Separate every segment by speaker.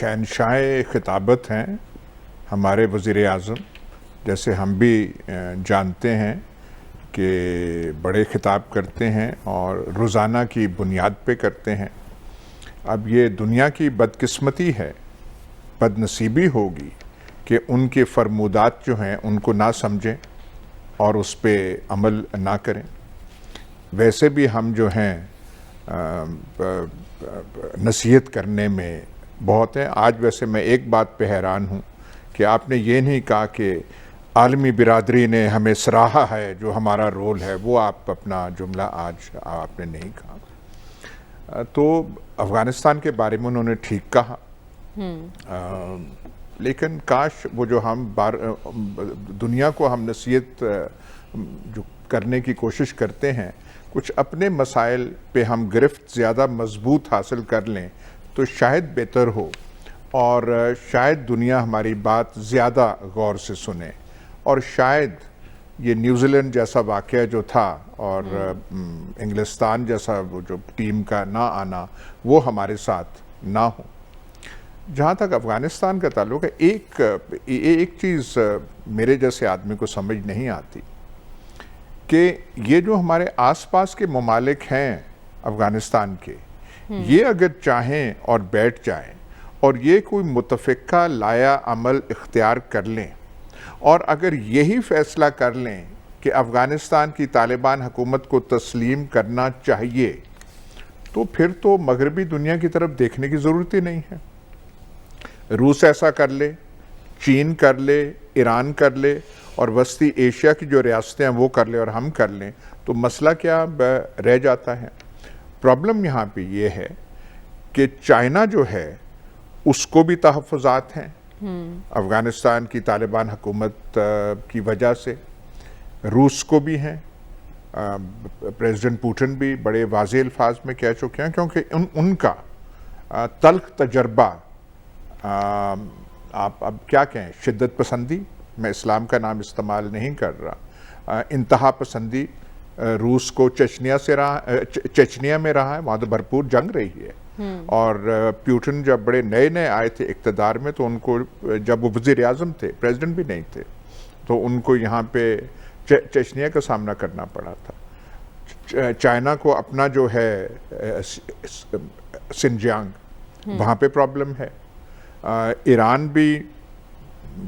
Speaker 1: شہنشاہ خطابت ہیں ہمارے وزیر اعظم، جیسے ہم بھی جانتے ہیں کہ بڑے خطاب کرتے ہیں اور روزانہ کی بنیاد پہ کرتے ہیں۔ اب یہ دنیا کی بدقسمتی ہے، بد نصیبی ہوگی کہ ان کے فرمودات جو ہیں ان کو نہ سمجھیں اور اس پہ عمل نہ کریں۔ ویسے بھی ہم جو ہیں نصیحت کرنے میں بہت ہیں۔ آج ویسے میں ایک بات پہ حیران ہوں کہ آپ نے یہ نہیں کہا کہ عالمی برادری نے ہمیں سراہا ہے، جو ہمارا رول ہے وہ آپ اپنا جملہ آج آپ نے نہیں کہا۔ تو افغانستان کے بارے میں انہوں نے ٹھیک کہا، لیکن کاش وہ جو ہم دنیا کو ہم نصیحت جو کرنے کی کوشش کرتے ہیں، کچھ اپنے مسائل پہ ہم گرفت زیادہ مضبوط حاصل کر لیں تو شاید بہتر ہو، اور شاید دنیا ہماری بات زیادہ غور سے سنے، اور شاید یہ نیوزی لینڈ جیسا واقعہ جو تھا اور انگلستان جیسا وہ جو ٹیم کا نہ آنا وہ ہمارے ساتھ نہ ہو۔ جہاں تک افغانستان کا تعلق ہے، ایک چیز میرے جیسے آدمی کو سمجھ نہیں آتی کہ یہ جو ہمارے آس پاس کے ممالک ہیں افغانستان کے، یہ اگر چاہیں اور بیٹھ جائیں اور یہ کوئی متفقہ لایا عمل اختیار کر لیں، اور اگر یہی فیصلہ کر لیں کہ افغانستان کی طالبان حکومت کو تسلیم کرنا چاہیے، تو پھر تو مغربی دنیا کی طرف دیکھنے کی ضرورت ہی نہیں ہے۔ روس ایسا کر لے، چین کر لے، ایران کر لے، اور وسطی ایشیا کی جو ریاستیں ہیں وہ کر لیں اور ہم کر لیں، تو مسئلہ کیا رہ جاتا ہے؟ پرابلم یہاں پہ یہ ہے کہ چائنا جو ہے اس کو بھی تحفظات ہیں افغانستان کی طالبان حکومت کی وجہ سے، روس کو بھی ہیں، پریزیڈنٹ پوٹن بھی بڑے واضح الفاظ میں کہہ چکے ہیں، کیونکہ ان کا تلخ تجربہ، آپ اب کیا کہیں، شدت پسندی، میں اسلام کا نام استعمال نہیں کر رہا، انتہا پسندی روس کو چچنیا میں رہا ہے، وہاں تو بھرپور جنگ رہی ہے، اور پیوٹن جب بڑے نئے آئے تھے اقتدار میں تو ان کو، جب وہ وزیر اعظم تھے، پریزیڈنٹ بھی نہیں تھے، تو ان کو یہاں پہ چچنیا کا سامنا کرنا پڑا تھا۔ چائنا کو اپنا جو ہے سنجیانگ، وہاں پہ پرابلم ہے۔ ایران بھی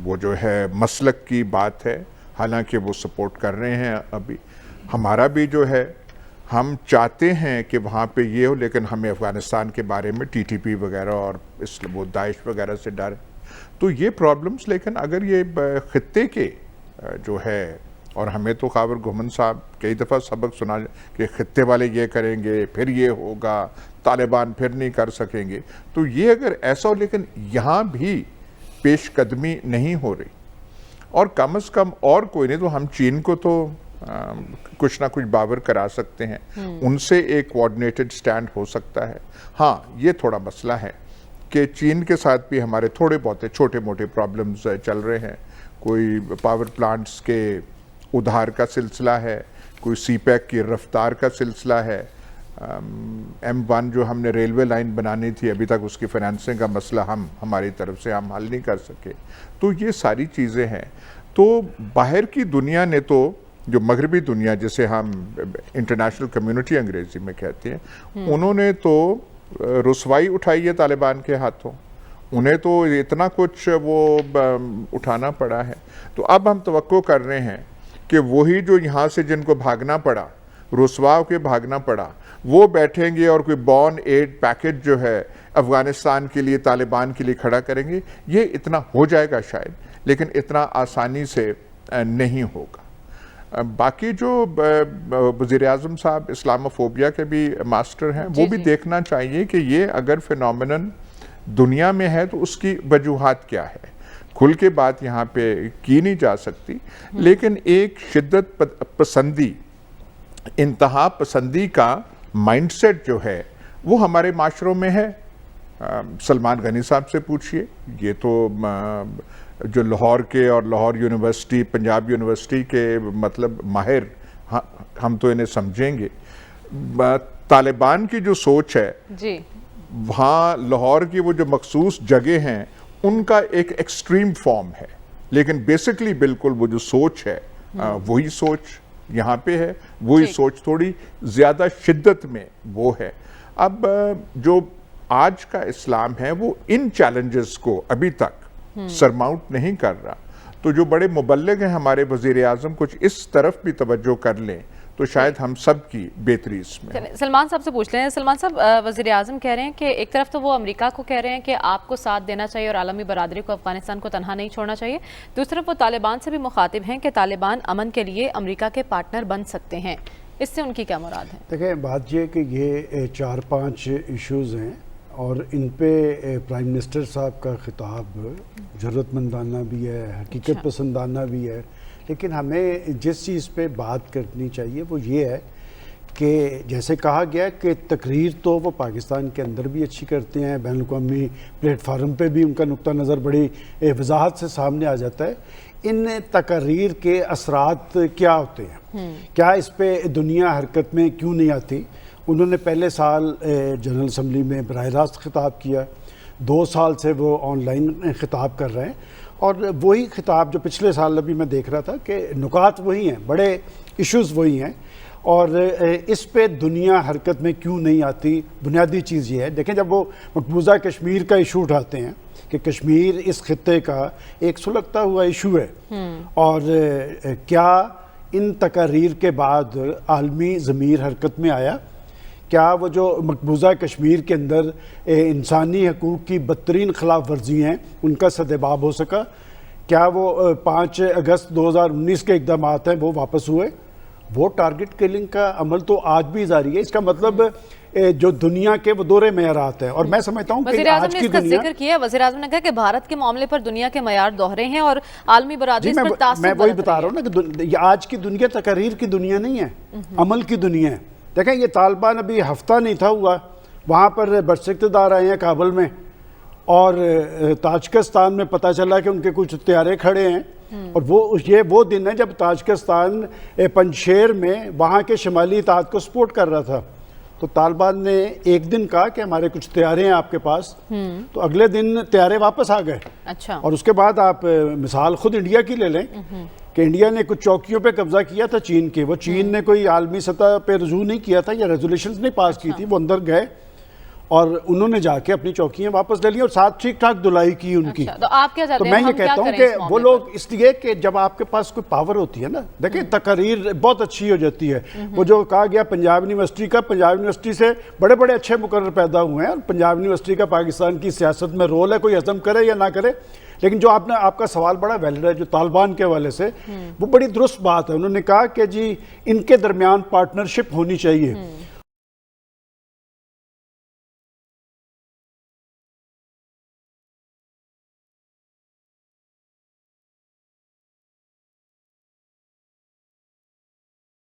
Speaker 1: وہ جو ہے مسلک کی بات ہے، حالانکہ وہ سپورٹ کر رہے ہیں ابھی۔ ہمارا بھی جو ہے، ہم چاہتے ہیں کہ وہاں پہ یہ ہو، لیکن ہمیں افغانستان کے بارے میں ٹی ٹی پی وغیرہ اور وہ داعش وغیرہ سے ڈر، تو یہ پرابلمز۔ لیکن اگر یہ خطے کے جو ہے، اور ہمیں تو خاور گھمن صاحب کئی دفعہ سبق سنا کہ خطے والے یہ کریں گے، پھر یہ ہوگا، طالبان پھر نہیں کر سکیں گے، تو یہ اگر ایسا ہو، لیکن یہاں بھی پیش قدمی نہیں ہو رہی، اور کم از کم اور کوئی نہیں تو ہم چین کو تو کچھ نہ کچھ باور کرا سکتے ہیں، ان سے ایک کوآرڈینیٹڈ سٹینڈ ہو سکتا ہے۔ ہاں، یہ تھوڑا مسئلہ ہے کہ چین کے ساتھ بھی ہمارے تھوڑے بہت چھوٹے موٹے پرابلمز چل رہے ہیں، کوئی پاور پلانٹس کے ادھار کا سلسلہ ہے، کوئی سی پیک کی رفتار کا سلسلہ ہے، M1 جو ہم نے ریلوے لائن بنانی تھی، ابھی تک اس کی فائنانسنگ کا مسئلہ ہماری طرف سے ہم حل نہیں کر سکے، تو یہ ساری چیزیں ہیں۔ تو باہر کی دنیا نے تو، جو مغربی دنیا جسے ہم انٹرنیشنل کمیونٹی انگریزی میں کہتے ہیں، انہوں نے تو رسوائی اٹھائی ہے طالبان کے ہاتھوں، انہیں تو اتنا کچھ وہ اٹھانا پڑا ہے۔ تو اب ہم توقع کر رہے ہیں کہ وہی جو یہاں سے جن کو بھاگنا پڑا، رسوا کے بھاگنا پڑا، وہ بیٹھیں گے اور کوئی بون ایڈ پیکج جو ہے افغانستان کے لیے، طالبان کے لیے کھڑا کریں گے۔ یہ اتنا ہو جائے گا شاید، لیکن اتنا آسانی سے نہیں ہوگا۔ باقی جو وزیر اعظم صاحب اسلاموفوبیا کے بھی ماسٹر ہیں، وہ بھی دیکھنا چاہیے کہ یہ اگر فینومینن دنیا میں ہے تو اس کی وجوہات کیا ہے۔ کھل کے بات یہاں پہ کی نہیں جا سکتی، لیکن ایک شدت پسندی، انتہا پسندی کا مائنڈ سیٹ جو ہے وہ ہمارے معاشروں میں ہے۔ سلمان غنی صاحب سے پوچھئے، یہ تو جو لاہور کے اور لاہور یونیورسٹی، پنجاب یونیورسٹی کے مطلب ماہر، ہم تو انہیں سمجھیں گے۔ طالبان کی جو سوچ ہے، وہاں لاہور کی وہ جو مخصوص جگہ ہیں ان کا ایک ایکسٹریم فارم ہے، لیکن بیسکلی بالکل وہ جو سوچ ہے وہی سوچ یہاں پہ ہے، وہی سوچ تھوڑی زیادہ شدت میں وہ ہے۔ اب جو آج کا اسلام ہے وہ ان چیلنجز کو ابھی تک سرماؤنٹ نہیں کر رہا، تو جو بڑے مبلغ ہیں ہمارے وزیر اعظم کچھ اس طرف بھی توجہ کر لیں تو شاید ہم سب کی بہتری اس میں۔
Speaker 2: سلمان صاحب سے پوچھ لیں۔ سلمان صاحب، وزیر اعظم کہہ رہے ہیں کہ ایک طرف تو وہ امریکہ کو کہہ رہے ہیں کہ آپ کو ساتھ دینا چاہیے اور عالمی برادری کو افغانستان کو تنہا نہیں چھوڑنا چاہیے، دوسری طرف وہ طالبان سے بھی مخاطب ہیں کہ طالبان امن کے لیے امریکہ کے پارٹنر بن سکتے ہیں، اس سے ان کی کیا مراد ہے؟
Speaker 3: دیکھیں بات یہ کہ یہ 4-5 ایشوز ہیں اور ان پہ پرائم منسٹر صاحب کا خطاب ضرورت مندانہ بھی ہے، حقیقت پسندانہ بھی ہے، لیکن ہمیں جس چیز پہ بات کرنی چاہیے وہ یہ ہے کہ جیسے کہا گیا کہ تقریر تو وہ پاکستان کے اندر بھی اچھی کرتے ہیں، بین الاقوامی پلیٹ فارم پہ بھی ان کا نقطہ نظر بڑی وضاحت سے سامنے آ جاتا ہے۔ ان تقاریر کے اثرات کیا ہوتے ہیں، کیا اس پہ دنیا حرکت میں کیوں نہیں آتی؟ انہوں نے پہلے سال جنرل اسمبلی میں براہ راست خطاب کیا، 2 سال سے وہ آن لائن خطاب کر رہے ہیں، اور وہی خطاب جو پچھلے سال ابھی میں دیکھ رہا تھا کہ نکات وہی ہیں، بڑے ایشوز وہی ہیں، اور اس پہ دنیا حرکت میں کیوں نہیں آتی؟ بنیادی چیز یہ ہے، دیکھیں جب وہ مقبوضہ کشمیر کا ایشو اٹھاتے ہیں کہ کشمیر اس خطے کا ایک سلگتا ہوا ایشو ہے، اور کیا ان تقاریر کے بعد عالمی ضمیر حرکت میں آیا؟ کیا وہ جو مقبوضہ کشمیر کے اندر انسانی حقوق کی بدترین خلاف ورزی ہیں ان کا سدباب ہو سکا؟ کیا وہ 5 اگست 2019 کے اقدامات ہیں وہ واپس ہوئے؟ وہ ٹارگٹ کلنگ کا عمل تو آج بھی جاری ہے۔ اس کا مطلب جو دنیا کے وہ دورے معیارات ہیں، اور میں سمجھتا ہوں کہ آج کی دنیا،
Speaker 2: ذکر کیا وزیر اعظم نے کہا کہ بھارت کے معاملے پر دنیا کے معیار دوہرے ہیں اور عالمی برادری اس پر تعصب،
Speaker 3: میں وہی بتا رہا ہوں نا کہ یہ آج کی دنیا تقاریر کی دنیا نہیں ہے، عمل کی دنیا ہے۔ دیکھیں یہ طالبان ابھی ہفتہ نہیں تھا ہوا، وہاں پر برساقتدار آئے ہیں کابل میں، اور تاجکستان میں پتہ چلا کہ ان کے کچھ طیارے کھڑے ہیں، اور وہ دن ہے جب تاجکستان پنجشیر میں وہاں کے شمالی اتحاد کو سپورٹ کر رہا تھا، تو طالبان نے ایک دن کہا کہ ہمارے کچھ طیارے ہیں آپ کے پاس، تو اگلے دن طیارے واپس آ گئے۔
Speaker 2: اچھا،
Speaker 3: اور اس کے بعد آپ مثال خود انڈیا کی لے لیں کہ انڈیا نے کچھ چوکیوں پہ قبضہ کیا تھا چین کے، وہ چین نے کوئی عالمی سطح پہ رجوع نہیں کیا تھا یا ریزولیشنز نہیں پاس کی تھی، وہ اندر گئے اور انہوں نے جا کے اپنی چوکیاں واپس لے لی اور ساتھ ٹھیک ٹھاک دلائی کی ان کی۔
Speaker 2: تو آپ کیا چاہتے ہیں؟
Speaker 3: تو میں یہ کہتا ہوں کہ وہ لوگ اس لیے کہ جب آپ کے پاس کوئی پاور ہوتی ہے نا، دیکھیں تقاریر بہت اچھی ہو جاتی ہے، وہ جو کہا گیا پنجاب یونیورسٹی کا، پنجاب یونیورسٹی سے بڑے بڑے اچھے مقرر پیدا ہوئے ہیں، اور پنجاب یونیورسٹی کا پاکستان کی سیاست میں رول ہے، کوئی ہضم کرے یا نہ کرے، لیکن جو آپ کا سوال بڑا ویلڈ ہے جو طالبان کے حوالے سے، وہ بڑی درست بات ہے۔ انہوں نے کہا کہ جی ان کے درمیان پارٹنرشپ ہونی چاہیے،